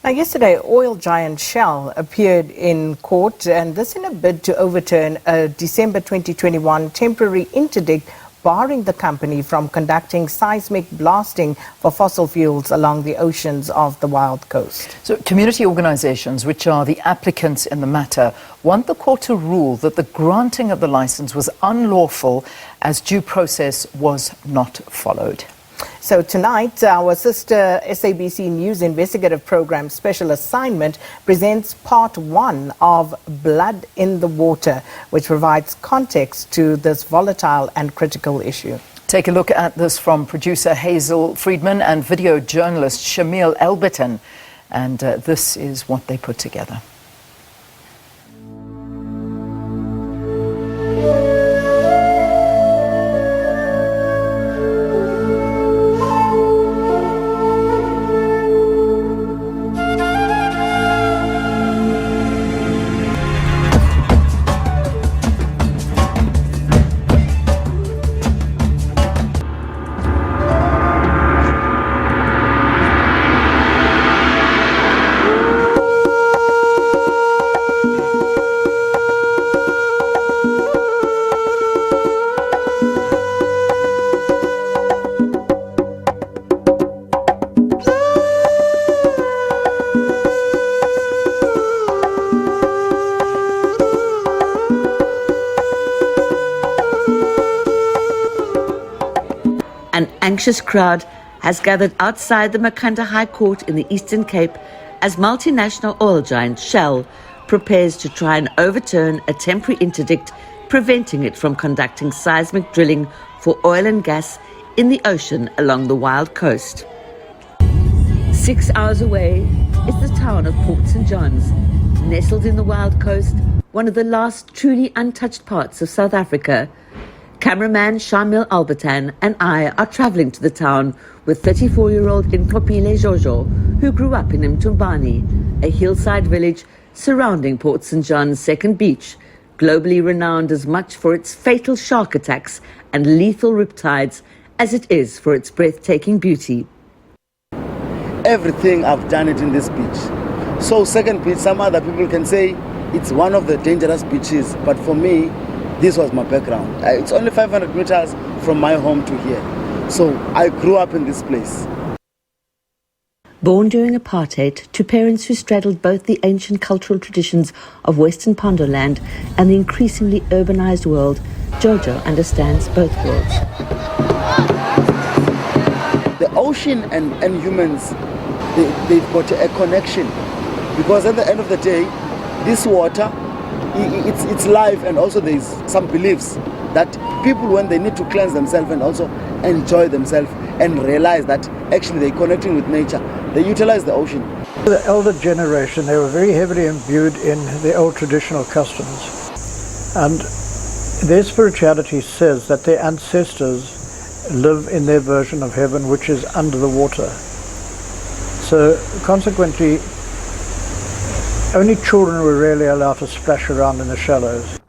Now, yesterday, oil giant Shell appeared in court, and this in a bid to overturn a December 2021 temporary interdict barring the company from conducting seismic blasting for fossil fuels along the oceans of the Wild Coast. So community organisations, which are the applicants in the matter, want the court to rule that the granting of the licence was unlawful as due process was not followed. So tonight, our sister SABC News investigative program Special Assignment presents part one of Blood in the Water, which provides context to this volatile and critical issue. Take a look at this from producer Hazel Friedman and video journalist Shamil Elberton. And this is what they put together. An anxious crowd has gathered outside the Makhanda High Court in the Eastern Cape as multinational oil giant Shell prepares to try and overturn a temporary interdict preventing it from conducting seismic drilling for oil and gas in the ocean along the Wild Coast. 6 hours away is the town of Port St. John's, nestled in the Wild Coast, one of the last truly untouched parts of South Africa. Cameraman Shamil Elberton and I are travelling to the town with 34-year-old Nkopile Jojo, who grew up in Mtumbani, a hillside village surrounding Port St. John's second beach, globally renowned as much for its fatal shark attacks and lethal riptides as it is for its breathtaking beauty. Everything I've done it in this beach. So second beach, some other people can say it's one of the dangerous beaches, but for me, this was my background. It's only 500 meters from my home to here. So I grew up in this place. Born during apartheid to parents who straddled both the ancient cultural traditions of Western Pondoland and the increasingly urbanized world, Jojo understands both worlds. The ocean and humans, they've got a connection. Because at the end of the day, this water, it's life, and also there's some beliefs that people, when they need to cleanse themselves and also enjoy themselves and realize that actually they're connecting with nature, they utilize the ocean. The elder generation, they were very heavily imbued in the old traditional customs, and their spirituality says that their ancestors live in their version of heaven, which is under the water. So consequently, only children were really allowed to splash around in the shallows.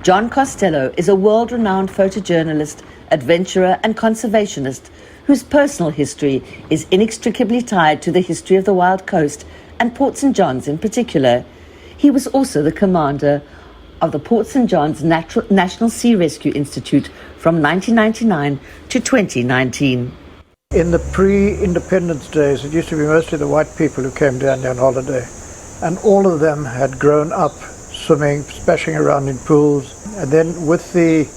John Costello is a world-renowned photojournalist, adventurer and conservationist whose personal history is inextricably tied to the history of the Wild Coast and Port St. John's in particular. He was also the commander of the Port St. John's National Sea Rescue Institute from 1999 to 2019. In the pre-independence days, it used to be mostly the white people who came down here on holiday. And all of them had grown up swimming, splashing around in pools. And then with the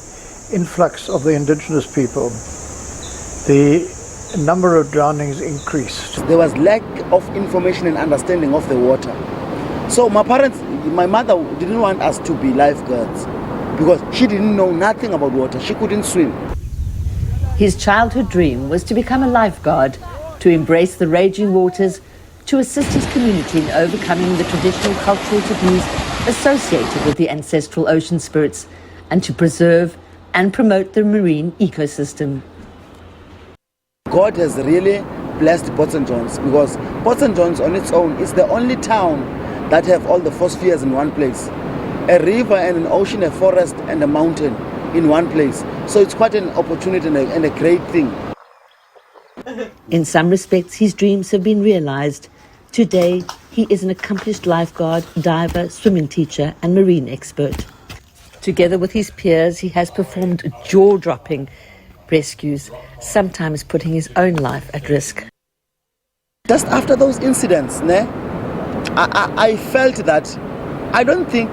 influx of the indigenous people, the number of drownings increased. There was lack of information and understanding of the water. So my mother didn't want us to be lifeguards because she didn't know nothing about water. She couldn't swim. His childhood dream was to become a lifeguard, to embrace the raging waters, to assist his community in overcoming the traditional cultural taboos associated with the ancestral ocean spirits, and to preserve and promote the marine ecosystem. God has really blessed Port St. John's because Port St. John's on its own is the only town that have all the four spheres in one place. A river and an ocean, a forest and a mountain in one place. So it's quite an opportunity and a great thing. In some respects, his dreams have been realized. Today, he is an accomplished lifeguard, diver, swimming teacher and marine expert. Together with his peers, he has performed jaw-dropping rescues, sometimes putting his own life at risk. Just after those incidents, I felt that I don't think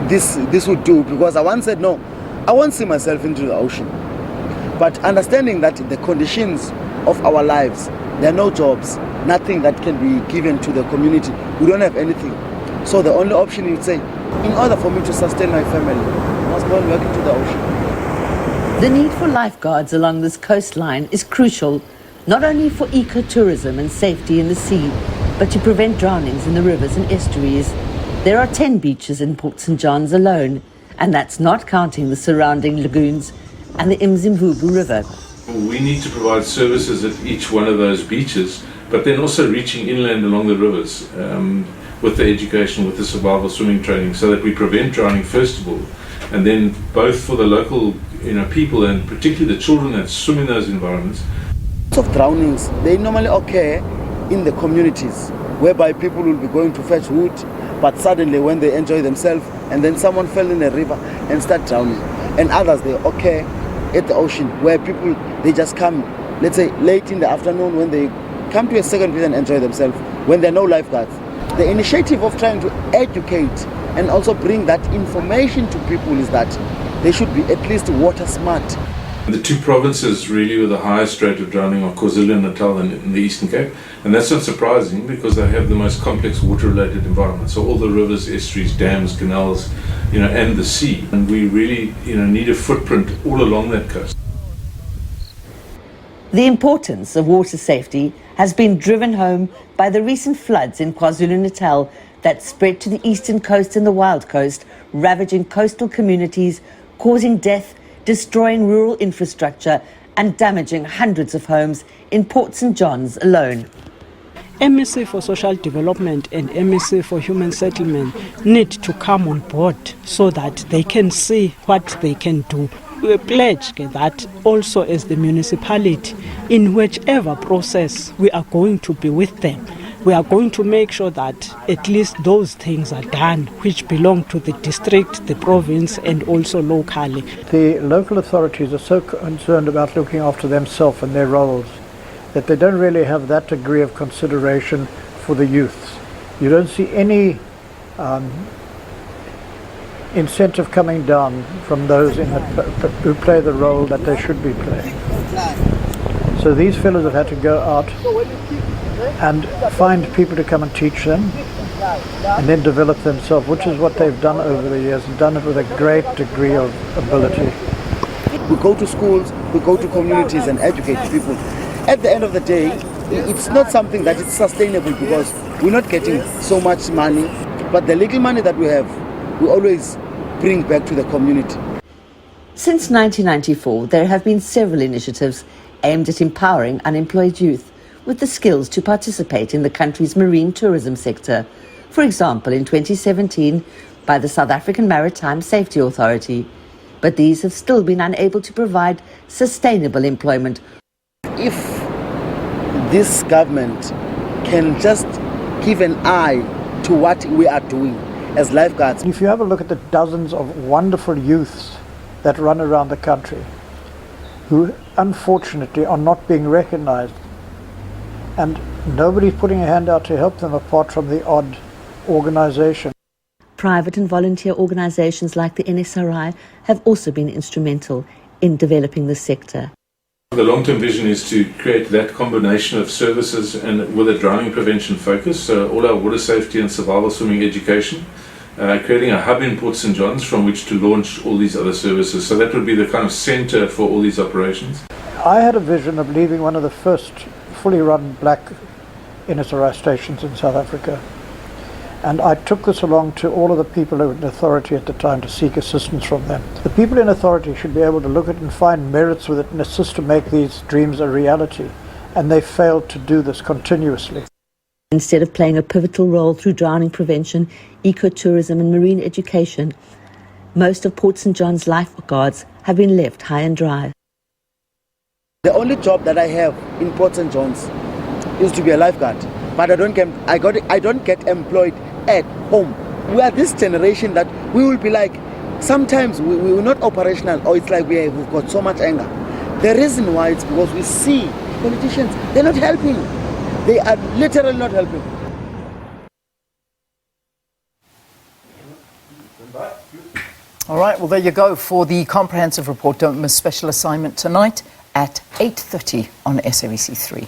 this would do, because I once said, no, I won't see myself into the ocean. But understanding that the conditions of our lives, there are no jobs, nothing that can be given to the community. We don't have anything. So the only option you would say, in order for me to sustain my family, I must go and work into the ocean. The need for lifeguards along this coastline is crucial, not only for ecotourism and safety in the sea, but to prevent drownings in the rivers and estuaries. There are 10 beaches in Port St. John's alone, and that's not counting the surrounding lagoons and the Mzimvubu River. We need to provide services at each one of those beaches, but then also reaching inland along the rivers with the education, with the survival swimming training, so that we prevent drowning first of all, and then both for the local people and particularly the children that swim in those environments. Of drownings, they normally occur in the communities, whereby people will be going to fetch wood, but suddenly when they enjoy themselves and then someone fell in a river and start drowning. And others, they occur at the ocean, where people, they just come, let's say late in the afternoon, when they come to a second beach and enjoy themselves, when there are no lifeguards. The initiative of trying to educate and also bring that information to people is that they should be at least water smart. The two provinces really with the highest rate of drowning are KwaZulu-Natal and in the Eastern Cape, and that's not surprising because they have the most complex water-related environment. So all the rivers, estuaries, dams, canals, and the sea, and we really, need a footprint all along that coast. The importance of water safety has been driven home by the recent floods in KwaZulu-Natal that spread to the eastern coast and the Wild Coast, ravaging coastal communities, causing death, destroying rural infrastructure and damaging hundreds of homes in Port St. John's alone. MEC for Social Development and MEC for Human Settlement need to come on board so that they can see what they can do. We pledge that also as the municipality, in whichever process we are going to be with them, we are going to make sure that at least those things are done which belong to the district, the province and also locally. The local authorities are so concerned about looking after themselves and their roles that they don't really have that degree of consideration for the youths. You don't see any incentive coming down from those who play the role that they should be playing. So these fellows have had to go out and find people to come and teach them and then develop themselves, which is what they've done over the years and done it with a great degree of ability. We go to schools, we go to communities and educate people. At the end of the day, it's not something that is sustainable because we're not getting so much money, but the little money that we have, we always bring back to the community. Since 1994, there have been several initiatives aimed at empowering unemployed youth with the skills to participate in the country's marine tourism sector. For example, in 2017, by the South African Maritime Safety Authority. But these have still been unable to provide sustainable employment. If this government can just give an eye to what we are doing as lifeguards. If you have a look at the dozens of wonderful youths that run around the country who unfortunately are not being recognized, and nobody's putting a hand out to help them apart from the odd organization. Private and volunteer organizations like the NSRI have also been instrumental in developing the sector. The long-term vision is to create that combination of services and with a drowning prevention focus, so all our water safety and survival swimming education, creating a hub in Port St. John's from which to launch all these other services. So that would be the kind of center for all these operations. I had a vision of leaving one of the first fully run black NSRI stations in South Africa. And I took this along to all of the people who were in authority at the time to seek assistance from them. The people in authority should be able to look at and find merits with it and assist to make these dreams a reality. And they failed to do this continuously. Instead of playing a pivotal role through drowning prevention, ecotourism and marine education, most of Port St. John's lifeguards have been left high and dry. The only job that I have in Port St. John's is to be a lifeguard. but I don't get employed at home. We are this generation that we will be like, sometimes we're not operational, or it's like we've got so much anger. The reason why it's because we see politicians, they're not helping. They are literally not helping. All right, well, there you go for the comprehensive report. Don't miss special assignment tonight at 8:30 on SABC 3.